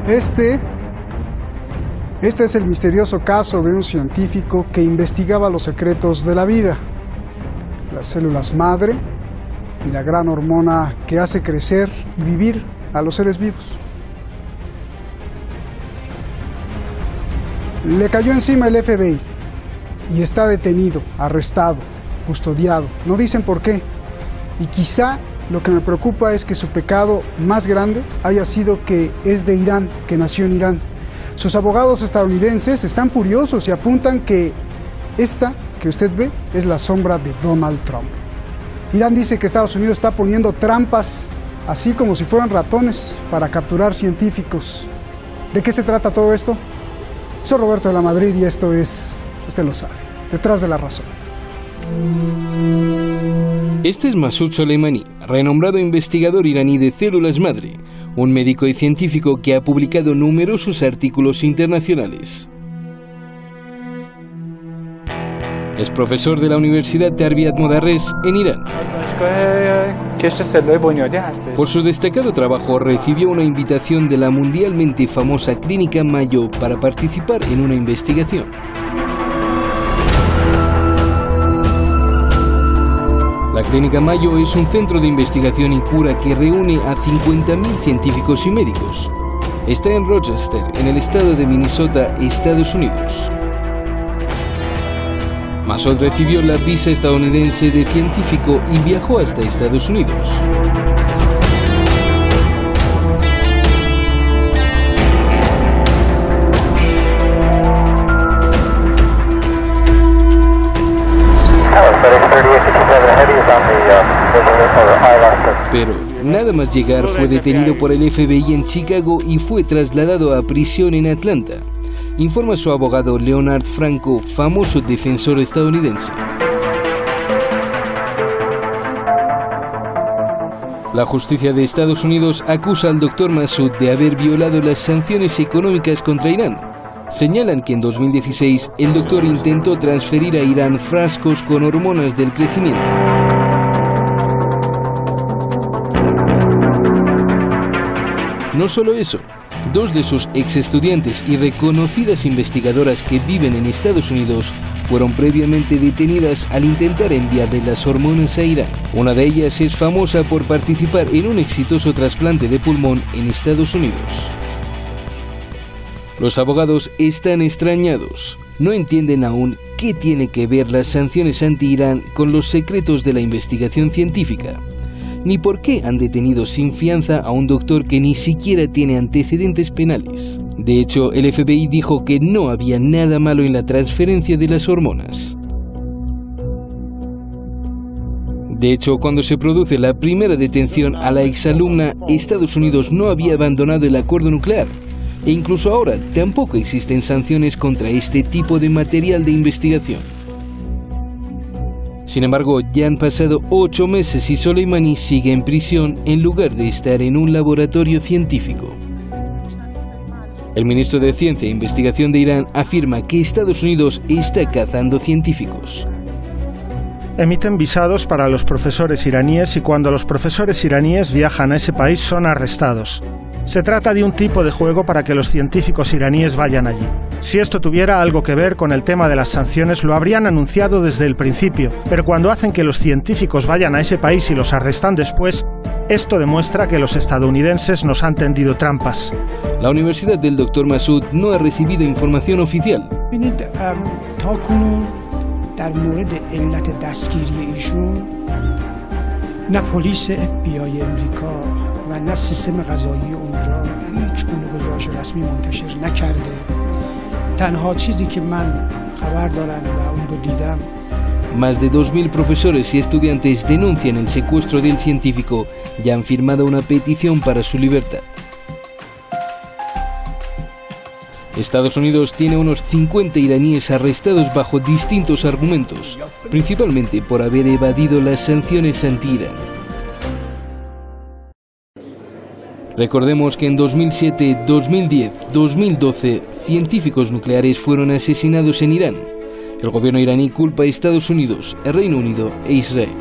Este es el misterioso caso de un científico que investigaba los secretos de la vida, las células madre y la gran hormona que hace crecer y vivir a los seres vivos. Le cayó encima el FBI y está detenido, arrestado, custodiado. No dicen por qué. Y quizá lo que me preocupa es que su pecado más grande haya sido que es de Irán, que nació en Irán. Sus abogados estadounidenses están furiosos y apuntan que esta que usted ve es la sombra de Donald Trump. Irán dice que Estados Unidos está poniendo trampas, así como si fueran ratones, para capturar científicos. ¿De qué se trata todo esto? Soy Roberto de la Madrid y esto es, usted lo sabe, Detrás de la Razón. Este es Masoud Soleimani, renombrado investigador iraní de células madre, un médico y científico que ha publicado numerosos artículos internacionales. Es profesor de la Universidad Tarbiyat Modarres en Irán. Por su destacado trabajo recibió una invitación de la mundialmente famosa Clínica Mayo para participar en una investigación. La Clínica Mayo es un centro de investigación y cura que reúne a 50.000 científicos y médicos. Está en Rochester, en el estado de Minnesota, Estados Unidos. Masoud recibió la visa estadounidense de científico y viajó hasta Estados Unidos. Pero nada más llegar fue detenido por el FBI en Chicago y fue trasladado a prisión en Atlanta, informa su abogado Leonard Franco, famoso defensor estadounidense. La justicia de Estados Unidos acusa al Dr. Masoud de haber violado las sanciones económicas contra Irán. Señalan que en 2016 el doctor intentó transferir a Irán frascos con hormonas del crecimiento. No solo eso, dos de sus exestudiantes y reconocidas investigadoras que viven en Estados Unidos fueron previamente detenidas al intentar enviarle las hormonas a Irán. Una de ellas es famosa por participar en un exitoso trasplante de pulmón en Estados Unidos. Los abogados están extrañados. No entienden aún qué tiene que ver las sanciones anti-Irán con los secretos de la investigación científica, ni por qué han detenido sin fianza a un doctor que ni siquiera tiene antecedentes penales. De hecho, el FBI dijo que no había nada malo en la transferencia de las hormonas. De hecho, cuando se produce la primera detención a la exalumna, Estados Unidos no había abandonado el acuerdo nuclear. E incluso ahora tampoco existen sanciones contra este tipo de material de investigación. Sin embargo, ya han pasado 8 meses y Soleimani sigue en prisión en lugar de estar en un laboratorio científico. El ministro de Ciencia e Investigación de Irán afirma que Estados Unidos está cazando científicos. Emiten visados para los profesores iraníes y cuando los profesores iraníes viajan a ese país son arrestados. Se trata de un tipo de juego para que los científicos iraníes vayan allí. Si esto tuviera algo que ver con el tema de las sanciones, lo habrían anunciado desde el principio, pero cuando hacen que los científicos vayan a ese país y los arrestan después, esto demuestra que los estadounidenses nos han tendido trampas. La Universidad del Dr. Masoud no ha recibido información oficial. و نه سیستم قضایی اونجا هیچ گونه گزارش رسمی منتشر نکرده. تنها چیزی که من خبر دارم و اون رو دیدم. Más de 2.000 profesores y estudiantes denuncian el secuestro del científico y han firmado una petición para su libertad. Estados Unidos tiene unos 50 iraníes arrestados bajo distintos argumentos, principalmente por haber evadido las sanciones anti-Irán. Recordemos que en 2007, 2010, 2012, científicos nucleares fueron asesinados en Irán. El gobierno iraní culpa a Estados Unidos, el Reino Unido e Israel.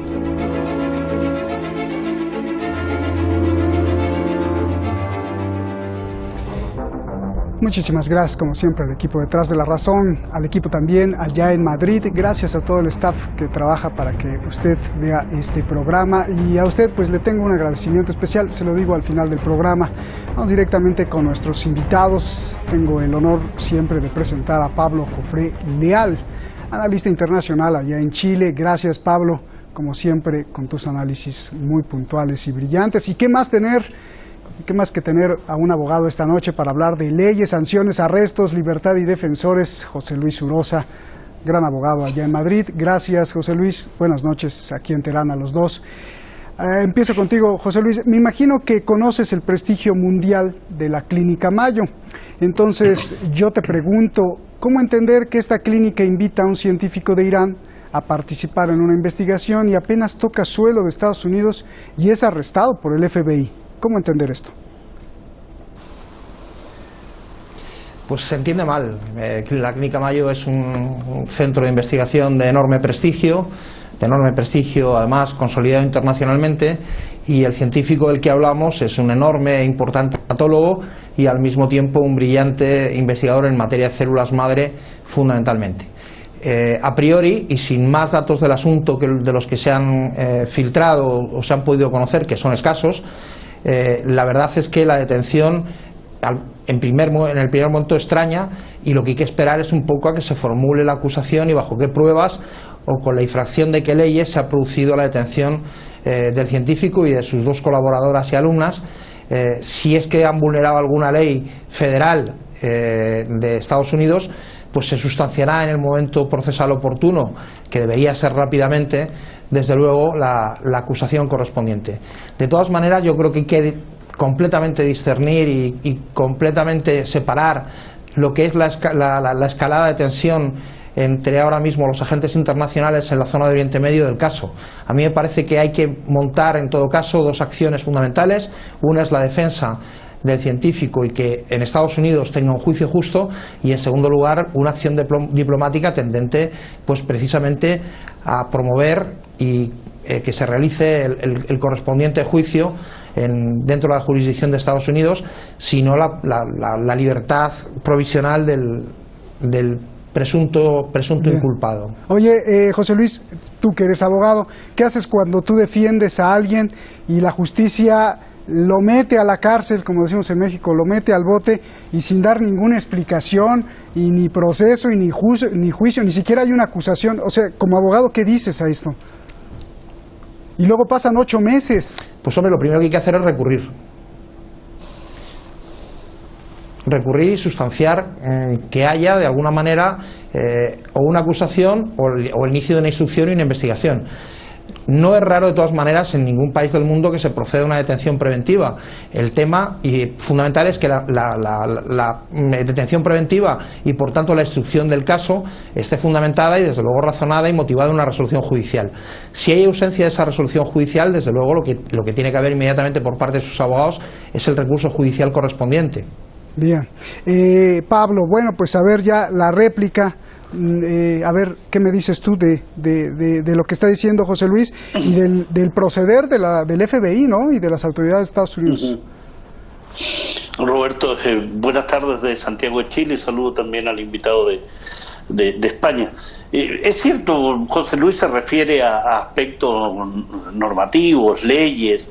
Muchísimas gracias, como siempre, al equipo Detrás de la Razón, al equipo también allá en Madrid. Gracias a todo el staff que trabaja para que usted vea este programa. Y a usted, pues, le tengo un agradecimiento especial, se lo digo al final del programa. Vamos directamente con nuestros invitados. Tengo el honor siempre de presentar a Pablo Jofré Leal, analista internacional allá en Chile. Gracias, Pablo, como siempre, con tus análisis muy puntuales y brillantes. ¿Y qué más que tener a un abogado esta noche para hablar de leyes, sanciones, arrestos, libertad y defensores? José Luis Urosa, gran abogado allá en Madrid. Gracias, José Luis. Buenas noches aquí en Teherán a los dos. Empiezo contigo, José Luis. Me imagino que conoces el prestigio mundial de la Clínica Mayo. Entonces, yo te pregunto, ¿cómo entender que esta clínica invita a un científico de Irán a participar en una investigación y apenas toca suelo de Estados Unidos y es arrestado por el FBI? ¿Cómo entender esto? Pues se entiende mal. La Clínica Mayo es un centro de investigación de enorme prestigio además consolidado internacionalmente, y el científico del que hablamos es un enorme e importante patólogo y al mismo tiempo un brillante investigador en materia de células madre fundamentalmente. A priori, y sin más datos del asunto de los que se han filtrado o se han podido conocer, que son escasos, la verdad es que la detención en el primer momento extraña, y lo que hay que esperar es un poco a que se formule la acusación y bajo qué pruebas o con la infracción de qué leyes se ha producido la detención del científico y de sus dos colaboradoras y alumnas. Si es que han vulnerado alguna ley federal de Estados Unidos, pues se sustanciará en el momento procesal oportuno, que debería ser rápidamente, desde luego, la acusación correspondiente. De todas maneras, yo creo que hay que completamente discernir y completamente separar lo que es la escalada de tensión entre ahora mismo los agentes internacionales en la zona de Oriente Medio del caso. A mí me parece que hay que montar en todo caso dos acciones fundamentales. Una es la defensa del científico y que en Estados Unidos tenga un juicio justo, y en segundo lugar una acción diplomática tendente pues precisamente a promover y que se realice el correspondiente juicio dentro de la jurisdicción de Estados Unidos, sino la libertad provisional del presunto inculpado. Oye, José Luis, tú que eres abogado, ¿qué haces cuando tú defiendes a alguien y la justicia lo mete a la cárcel, como decimos en México, lo mete al bote y sin dar ninguna explicación y ni proceso y ni juicio, ni siquiera hay una acusación? O sea, como abogado, ¿qué dices a esto? Y luego pasan 8 meses. Pues hombre, lo primero que hay que hacer es recurrir y sustanciar que haya de alguna manera o una acusación o el inicio de una instrucción y una investigación. No es raro de todas maneras en ningún país del mundo que se proceda a una detención preventiva. El tema fundamental es que la detención preventiva y por tanto la instrucción del caso esté fundamentada y desde luego razonada y motivada en una resolución judicial. Si hay ausencia de esa resolución judicial, desde luego lo que tiene que haber inmediatamente por parte de sus abogados es el recurso judicial correspondiente. Bien. Pablo, bueno, pues a ver ya la réplica. A ver, ¿qué me dices tú de lo que está diciendo José Luis y del proceder del FBI, ¿no? Y de las autoridades de Estados Unidos? Roberto, buenas tardes de Santiago de Chile y saludo también al invitado de España. Es cierto, José Luis se refiere a aspectos normativos, leyes,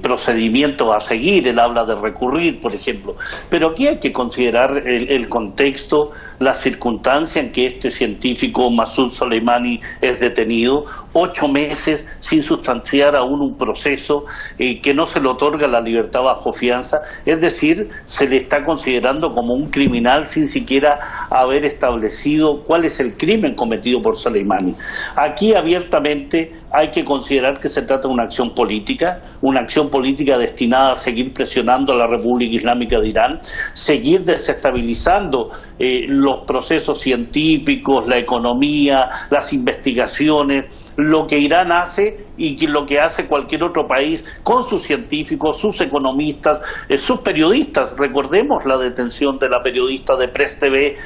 procedimientos a seguir. Él habla de recurrir, por ejemplo, pero aquí hay que considerar el contexto, la circunstancia en que este científico Masoud Soleimani es detenido, 8 meses sin sustanciar aún un proceso, que no se le otorga la libertad bajo fianza, es decir, se le está considerando como un criminal sin siquiera haber establecido cuál es el crimen cometido por Soleimani. Aquí abiertamente hay que considerar que se trata de una acción política destinada a seguir presionando a la República Islámica de Irán, seguir desestabilizando los procesos científicos, la economía, las investigaciones, lo que Irán hace y lo que hace cualquier otro país con sus científicos, sus economistas, sus periodistas. Recordemos la detención de la periodista de Press TV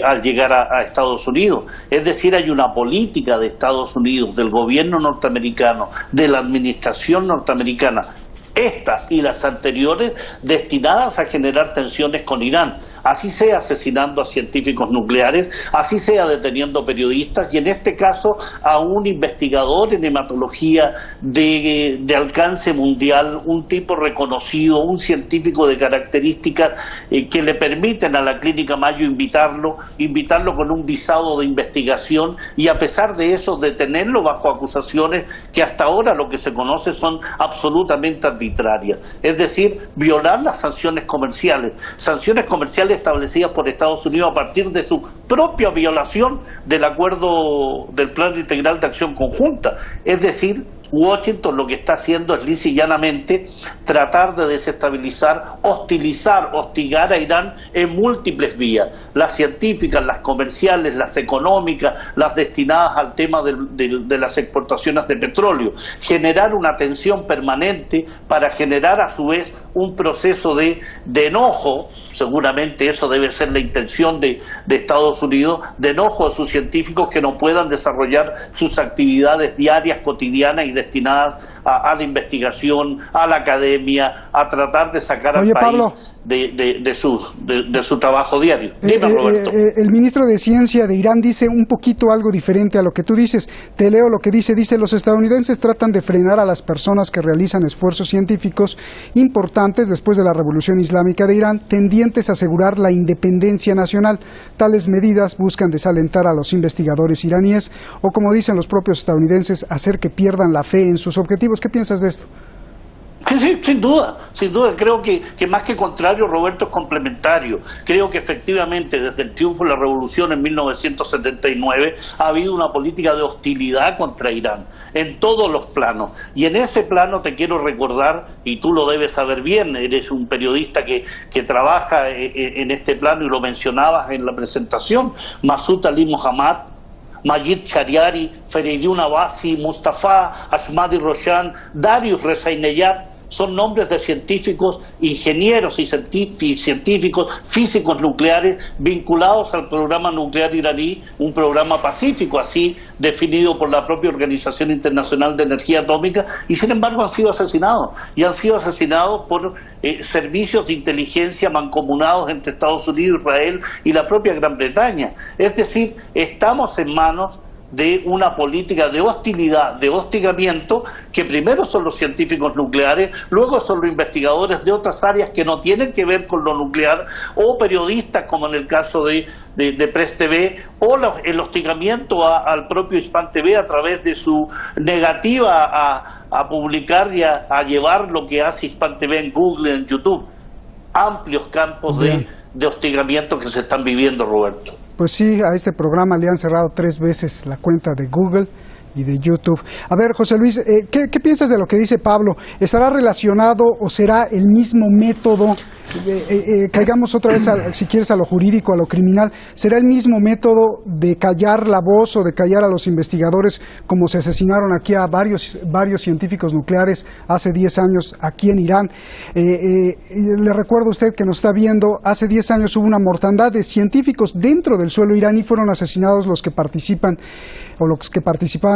al llegar a Estados Unidos. Es decir, hay una política de Estados Unidos, del gobierno norteamericano, de la administración norteamericana, esta y las anteriores, destinadas a generar tensiones con Irán. así sea asesinando a científicos nucleares, así sea deteniendo periodistas, y en este caso a un investigador en hematología de alcance mundial, un tipo reconocido, un científico de características que le permiten a la Clínica Mayo invitarlo con un visado de investigación, y a pesar de eso detenerlo bajo acusaciones que hasta ahora lo que se conoce son absolutamente arbitrarias, es decir, violar las sanciones comerciales establecidas por Estados Unidos a partir de su propia violación del acuerdo del Plan Integral de Acción Conjunta. Es decir, Washington lo que está haciendo es lisa y llanamente tratar de desestabilizar, hostigar a Irán en múltiples vías, las científicas, las comerciales, las económicas, las destinadas al tema de las exportaciones de petróleo, generar una tensión permanente para generar a su vez un proceso de enojo. Seguramente eso debe ser la intención de Estados Unidos, de enojo a sus científicos que no puedan desarrollar sus actividades diarias, cotidianas y destinadas a la investigación, a la academia, a tratar de sacar al país Pablo, de su trabajo diario. Dime, Roberto. El ministro de Ciencia de Irán dice un poquito algo diferente a lo que tú dices. Te leo lo que dice. Dice: los estadounidenses tratan de frenar a las personas que realizan esfuerzos científicos importantes después de la Revolución Islámica de Irán, tendientes a asegurar la independencia nacional. Tales medidas buscan desalentar a los investigadores iraníes o, como dicen los propios estadounidenses, hacer que pierdan la fe en sus objetivos. ¿Qué piensas de esto? Sí, sin duda, creo que más que contrario, Roberto, es complementario. Creo que efectivamente desde el triunfo de la revolución en 1979 ha habido una política de hostilidad contra Irán en todos los planos, y en ese plano te quiero recordar, y tú lo debes saber bien, eres un periodista que trabaja en este plano y lo mencionabas en la presentación, Masud Ali Mohammad, Majid Shariari, Feridun Abbasi, Mustafa Ahmadi Roshan, Darius Rezaineyat, son nombres de científicos, ingenieros y científicos físicos nucleares vinculados al programa nuclear iraní, un programa pacífico así definido por la propia Organización Internacional de Energía Atómica, y sin embargo han sido asesinados, y han sido asesinados por servicios de inteligencia mancomunados entre Estados Unidos, Israel y la propia Gran Bretaña. Es decir, estamos en manos de una política de hostilidad, de hostigamiento, que primero son los científicos nucleares, luego son los investigadores de otras áreas que no tienen que ver con lo nuclear, o periodistas como en el caso de Press TV, o el hostigamiento al propio Hispan TV a través de su negativa a publicar y a llevar lo que hace Hispan TV en Google, en YouTube. Amplios campos de hostigamiento que se están viviendo, Roberto. Pues sí, a este programa le han cerrado 3 veces la cuenta de Google y de YouTube. A ver, José Luis, ¿qué piensas de lo que dice Pablo? ¿Estará relacionado o será el mismo método? Caigamos otra vez, si quieres, a lo jurídico, a lo criminal. ¿Será el mismo método de callar la voz o de callar a los investigadores como se asesinaron aquí a varios científicos nucleares hace 10 años aquí en Irán? Le recuerdo a usted que nos está viendo, hace 10 años hubo una mortandad de científicos dentro del suelo iraní, fueron asesinados los que participaban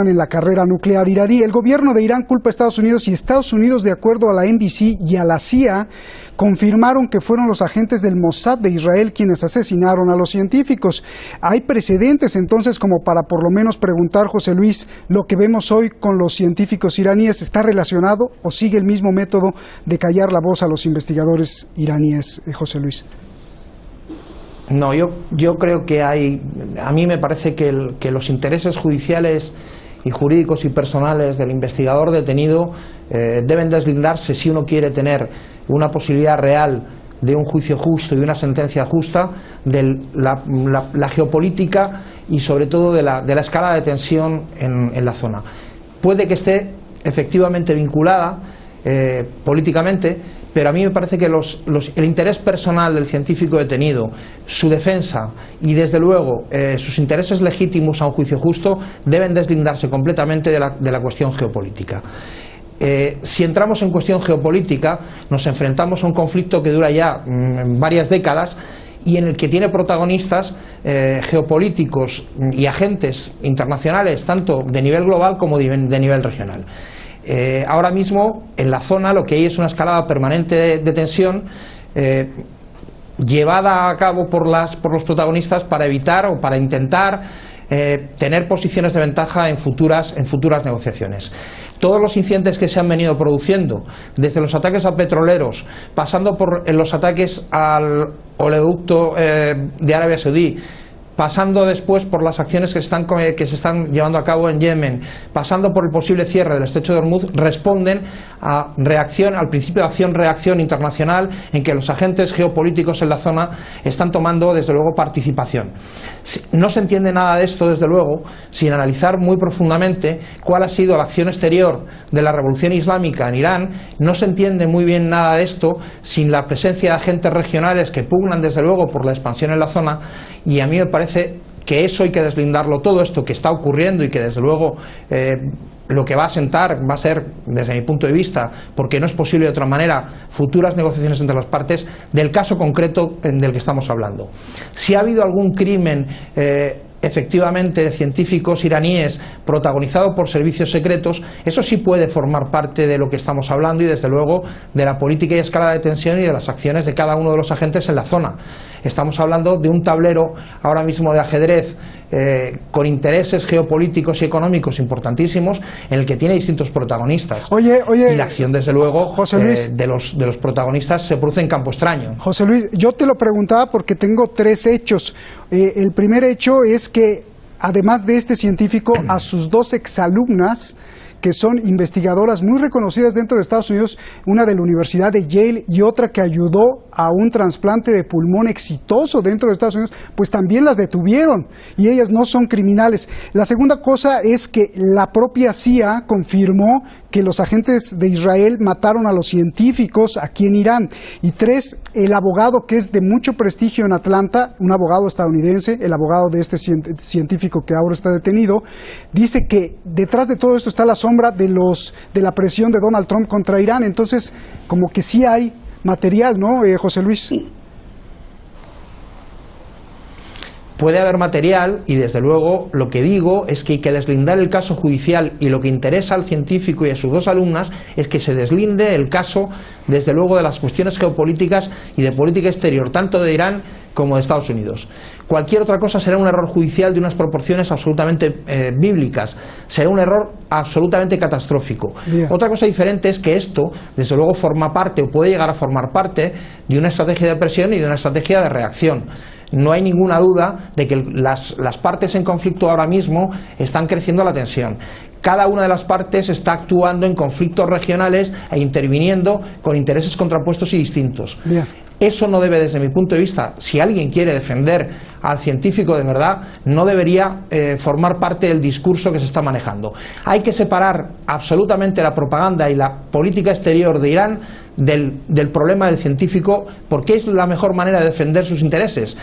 en la carrera nuclear iraní. El gobierno de Irán culpa a Estados Unidos, y Estados Unidos, de acuerdo a la NBC y a la CIA, confirmaron que fueron los agentes del Mossad de Israel quienes asesinaron a los científicos. Hay precedentes entonces como para por lo menos preguntar, José Luis, lo que vemos hoy con los científicos iraníes, ¿está relacionado o sigue el mismo método de callar la voz a los investigadores iraníes, José Luis? No, yo creo que a mí me parece que los intereses judiciales y jurídicos y personales del investigador detenido deben deslindarse, si uno quiere tener una posibilidad real de un juicio justo y una sentencia justa, de la geopolítica y sobre todo de la escala de tensión en la zona. Puede que esté efectivamente vinculada políticamente, pero a mí me parece que el interés personal del científico detenido, su defensa y desde luego sus intereses legítimos a un juicio justo deben deslindarse completamente de la cuestión geopolítica. Si entramos en cuestión geopolítica, nos enfrentamos a un conflicto que dura ya varias décadas y en el que tiene protagonistas geopolíticos y agentes internacionales, tanto de nivel global como de nivel regional. Ahora mismo en la zona lo que hay es una escalada permanente de tensión llevada a cabo por los protagonistas para evitar o para intentar tener posiciones de ventaja en futuras negociaciones. Todos los incidentes que se han venido produciendo, desde los ataques a petroleros, pasando por los ataques al oleoducto de Arabia Saudí, pasando después por las acciones que se están llevando a cabo en Yemen, pasando por el posible cierre del estrecho de Hormuz, responden al principio de acción-reacción internacional en que los agentes geopolíticos en la zona están tomando, desde luego, participación. No se entiende nada de esto, desde luego, sin analizar muy profundamente cuál ha sido la acción exterior de la revolución islámica en Irán. No se entiende muy bien nada de esto sin la presencia de agentes regionales que pugnan, desde luego, por la expansión en la zona, y a mí me parece que eso hay que deslindarlo, todo esto que está ocurriendo y que desde luego lo que va a asentar va a ser, desde mi punto de vista, porque no es posible de otra manera, futuras negociaciones entre las partes del caso concreto del que estamos hablando. Si ha habido algún crimen efectivamente de científicos iraníes protagonizado por servicios secretos, eso sí puede formar parte de lo que estamos hablando y desde luego de la política y escalada de tensión y de las acciones de cada uno de los agentes en la zona. Estamos hablando de un tablero ahora mismo de ajedrez con intereses geopolíticos y económicos importantísimos en el que tiene distintos protagonistas. Y la acción, desde luego, José Luis, de los protagonistas se produce en campo extraño. José Luis, yo te lo preguntaba porque tengo 3 hechos. El primer hecho es que, además de este científico, a sus 2 exalumnas, que son investigadoras muy reconocidas dentro de Estados Unidos, una de la Universidad de Yale y otra que ayudó a un trasplante de pulmón exitoso dentro de Estados Unidos, pues también las detuvieron y ellas no son criminales. La segunda cosa es que la propia CIA confirmó que los agentes de Israel mataron a los científicos aquí en Irán. Y 3, el abogado que es de mucho prestigio en Atlanta, un abogado estadounidense, el abogado de este científico que ahora está detenido, dice que detrás de todo esto está la sombra de la presión de Donald Trump contra Irán. Entonces, como que sí hay material, ¿no, José Luis? Puede haber material y, desde luego, lo que digo es que hay que deslindar el caso judicial, y lo que interesa al científico y a sus 2 alumnas es que se deslinde el caso, desde luego, de las cuestiones geopolíticas y de política exterior, tanto de Irán como de Estados Unidos. Cualquier otra cosa será un error judicial de unas proporciones absolutamente bíblicas, será un error absolutamente catastrófico. Bien. Otra cosa diferente es que esto, desde luego, forma parte o puede llegar a formar parte de una estrategia de presión y de una estrategia de reacción. No hay ninguna duda de que las partes en conflicto ahora mismo están creciendo la tensión. Cada una de las partes está actuando en conflictos regionales e interviniendo con intereses contrapuestos y distintos. Bien. Eso no debe, desde mi punto de vista, si alguien quiere defender al científico de verdad, no debería formar parte del discurso que se está manejando. Hay que separar absolutamente la propaganda y la política exterior de Irán del problema del científico, porque es la mejor manera de defender sus intereses.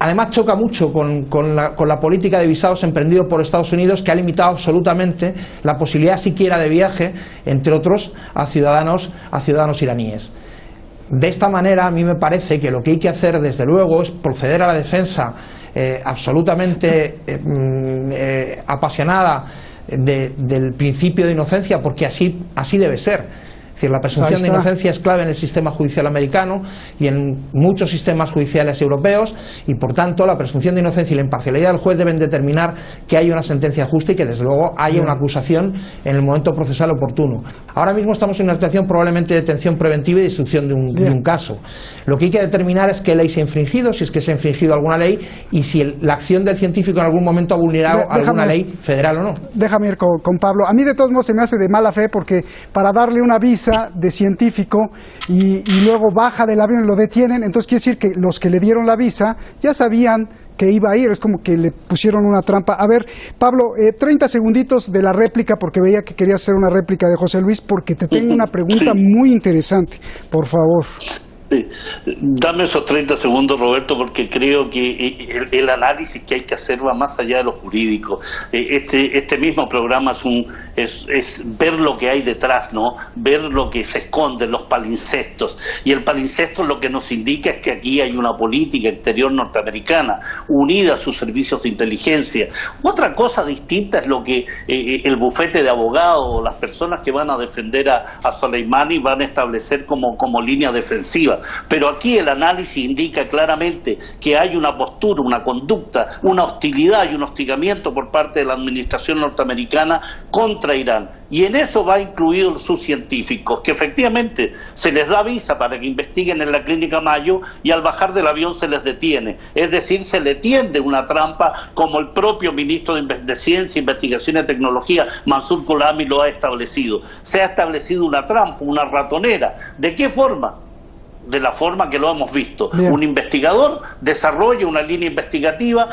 Además, choca mucho con la política de visados emprendida por Estados Unidos, que ha limitado absolutamente la posibilidad siquiera de viaje, entre otros, a ciudadanos iraníes. De esta manera, a mí me parece que lo que hay que hacer, desde luego, es proceder a la defensa absolutamente apasionada del principio de inocencia, porque así debe ser. Es decir, la presunción de inocencia es clave en el sistema judicial americano y en muchos sistemas judiciales europeos, y por tanto la presunción de inocencia y la imparcialidad del juez deben determinar que haya una sentencia justa y que, desde luego, haya una acusación en el momento procesal oportuno. Ahora mismo estamos en una situación probablemente de detención preventiva y de instrucción de un caso. Lo que hay que determinar es qué ley se ha infringido, si es que se ha infringido alguna ley y si la acción del científico en algún momento ha vulnerado alguna ley federal o no. Déjame ir con Pablo. A mí, de todos modos, se me hace de mala fe, porque para darle una visa de científico y luego baja del avión y lo detienen, entonces quiere decir que los que le dieron la visa ya sabían que iba a ir, es como que le pusieron una trampa. A ver, Pablo, 30 segunditos de la réplica, porque veía que querías hacer una réplica de José Luis, porque te tengo una pregunta muy interesante, por favor. Dame esos 30 segundos, Roberto, porque creo que el análisis que hay que hacer va más allá de lo jurídico. Este mismo programa es ver lo que hay detrás, ¿no? Ver lo que se esconde, los palincestos. Y el palincesto lo que nos indica es que aquí hay una política exterior norteamericana unida a sus servicios de inteligencia. Otra cosa distinta es lo que el bufete de abogados o las personas que van a defender a Soleimani van a establecer como línea defensiva. pero aquí el análisis indica claramente que hay una postura, una conducta, una hostilidad y un hostigamiento por parte de la administración norteamericana contra Irán. Y en eso va incluidos sus científicos, que efectivamente se les da visa para que investiguen en la Clínica Mayo y al bajar del avión se les detiene. Es decir, se le tiende una trampa, como el propio ministro de Ciencia, Investigación y Tecnología, Mansur Gholami, lo ha establecido. Se ha establecido una trampa, una ratonera. ¿De qué forma? De la forma que lo hemos visto. Bien. Un investigador desarrolla una línea investigativa,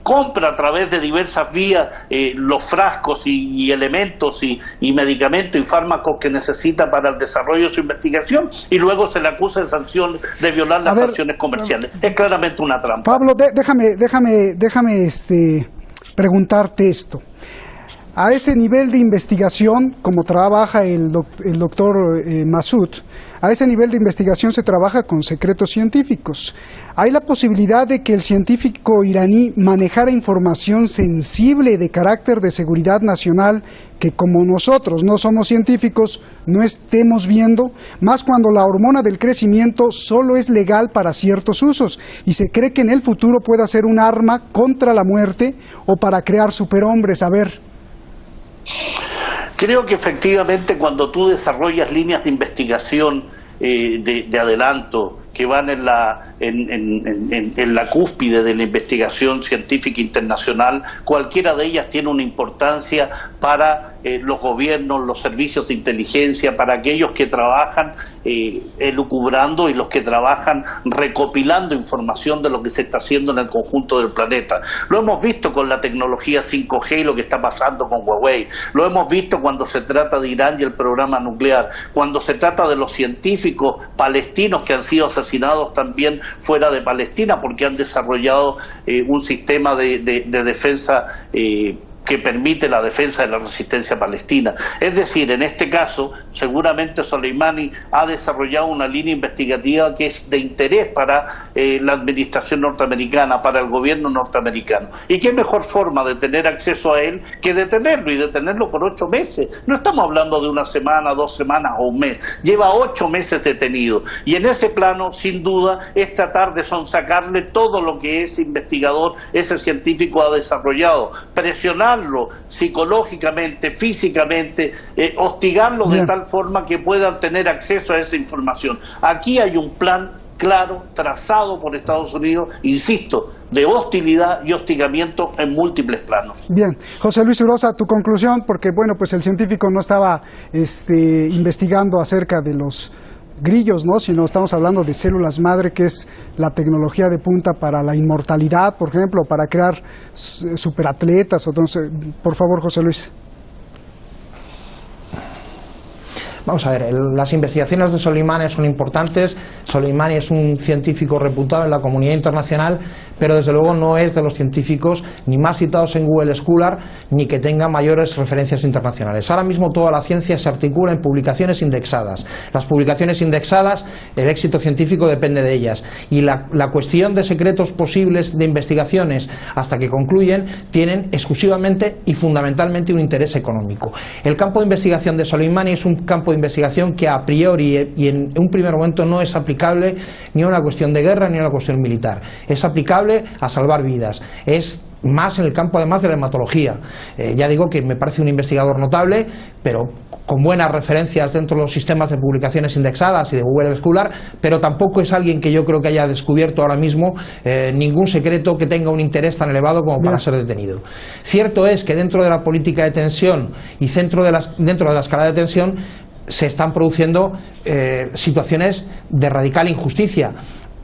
compra a través de diversas vías los frascos y elementos y medicamentos y fármacos que necesita para el desarrollo de su investigación, y luego se le acusa de sanciones, de violar las sanciones comerciales. Es claramente una trampa. Pablo, déjame preguntarte esto. A ese nivel de investigación, como trabaja el doctor Massoud, a ese nivel de investigación se trabaja con secretos científicos. ¿Hay la posibilidad de que el científico iraní manejara información sensible de carácter de seguridad nacional que, como nosotros no somos científicos, no estemos viendo? Más cuando la hormona del crecimiento solo es legal para ciertos usos y se cree que en el futuro pueda ser un arma contra la muerte o para crear superhombres. A ver. Creo que efectivamente cuando tú desarrollas líneas de investigación de adelanto que van en la cúspide de la investigación científica internacional, cualquiera de ellas tiene una importancia para los gobiernos, los servicios de inteligencia, para aquellos que trabajan elucubrando y los que trabajan recopilando información de lo que se está haciendo en el conjunto del planeta. Lo hemos visto con la tecnología 5G y lo que está pasando con Huawei. Lo hemos visto cuando se trata de Irán y el programa nuclear, cuando se trata de los científicos palestinos que han sido asesinados también fuera de Palestina porque han desarrollado un sistema de defensa que permite la defensa de la resistencia palestina. Es decir, en este caso, seguramente Soleimani ha desarrollado una línea investigativa que es de interés para la administración norteamericana, para el gobierno norteamericano. ¿Y qué mejor forma de tener acceso a él que detenerlo, y detenerlo por 8 meses? No estamos hablando de una semana, 2 semanas o un mes. Lleva 8 meses detenido. Y en ese plano, sin duda, es tratar de sonsacarle todo lo que ese investigador, ese científico ha desarrollado, presionarlo psicológicamente, físicamente, hostigarlo de tal forma que puedan tener acceso a esa información. Aquí hay un plan claro, trazado por Estados Unidos, insisto, de hostilidad y hostigamiento en múltiples planos. Bien, José Luis Urosa, tu conclusión, porque bueno, pues el científico no estaba investigando acerca de los grillos, ¿no? Sino estamos hablando de células madre, que es la tecnología de punta para la inmortalidad, por ejemplo, para crear superatletas. Entonces, por favor, José Luis. Vamos a ver, las investigaciones de Soleimani son importantes. Soleimani es un científico reputado en la comunidad internacional, pero desde luego no es de los científicos ni más citados en Google Scholar ni que tenga mayores referencias internacionales. Ahora mismo toda la ciencia se articula en publicaciones indexadas. Las publicaciones indexadas, el éxito científico depende de ellas, y la cuestión de secretos posibles de investigaciones hasta que concluyen tienen exclusivamente y fundamentalmente un interés económico. El campo de investigación de Soleimani es un campo de investigación que a priori y en un primer momento no es aplicable ni a una cuestión de guerra ni a una cuestión militar. Es aplicable a salvar vidas. Es más en el campo además de la hematología. Ya digo que me parece un investigador notable, pero con buenas referencias dentro de los sistemas de publicaciones indexadas y de Google Scholar, pero tampoco es alguien que yo creo que haya descubierto ahora mismo ningún secreto que tenga un interés tan elevado como para ser detenido. Cierto es que dentro de la política de tensión y dentro de la escala de tensión se están produciendo situaciones de radical injusticia.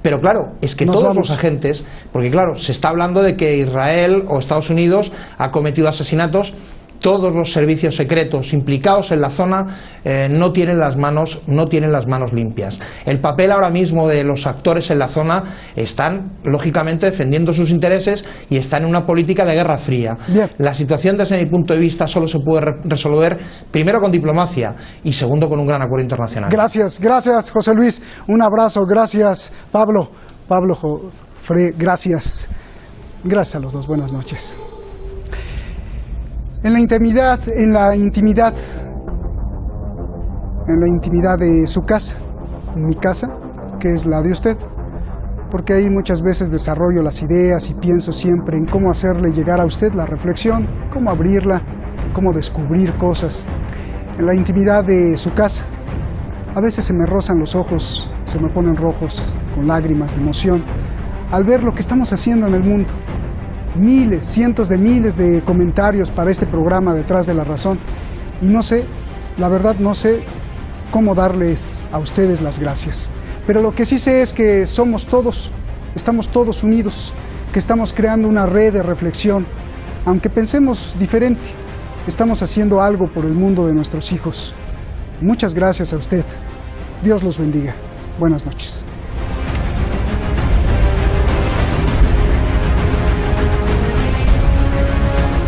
Pero claro, es que todos los agentes, porque claro, se está hablando de que Israel o Estados Unidos ha cometido asesinatos, todos los servicios secretos implicados en la zona no tienen las manos limpias. El papel ahora mismo de los actores en la zona están lógicamente defendiendo sus intereses y están en una política de guerra fría. Bien. La situación desde mi punto de vista solo se puede resolver primero con diplomacia y segundo con un gran acuerdo internacional. Gracias José Luis, un abrazo, gracias Pablo gracias a los dos, buenas noches. En la intimidad de su casa, en mi casa, que es la de usted, porque ahí muchas veces desarrollo las ideas y pienso siempre en cómo hacerle llegar a usted la reflexión, cómo abrirla, cómo descubrir cosas. En la intimidad de su casa, a veces se me rozan los ojos, se me ponen rojos, con lágrimas de emoción, al ver lo que estamos haciendo en el mundo. Miles, cientos de miles de comentarios para este programa Detrás de la Razón. Y no sé, la verdad no sé cómo darles a ustedes las gracias. Pero lo que sí sé es que somos todos, estamos todos unidos, que estamos creando una red de reflexión. Aunque pensemos diferente, estamos haciendo algo por el mundo de nuestros hijos. Muchas gracias a usted. Dios los bendiga. Buenas noches.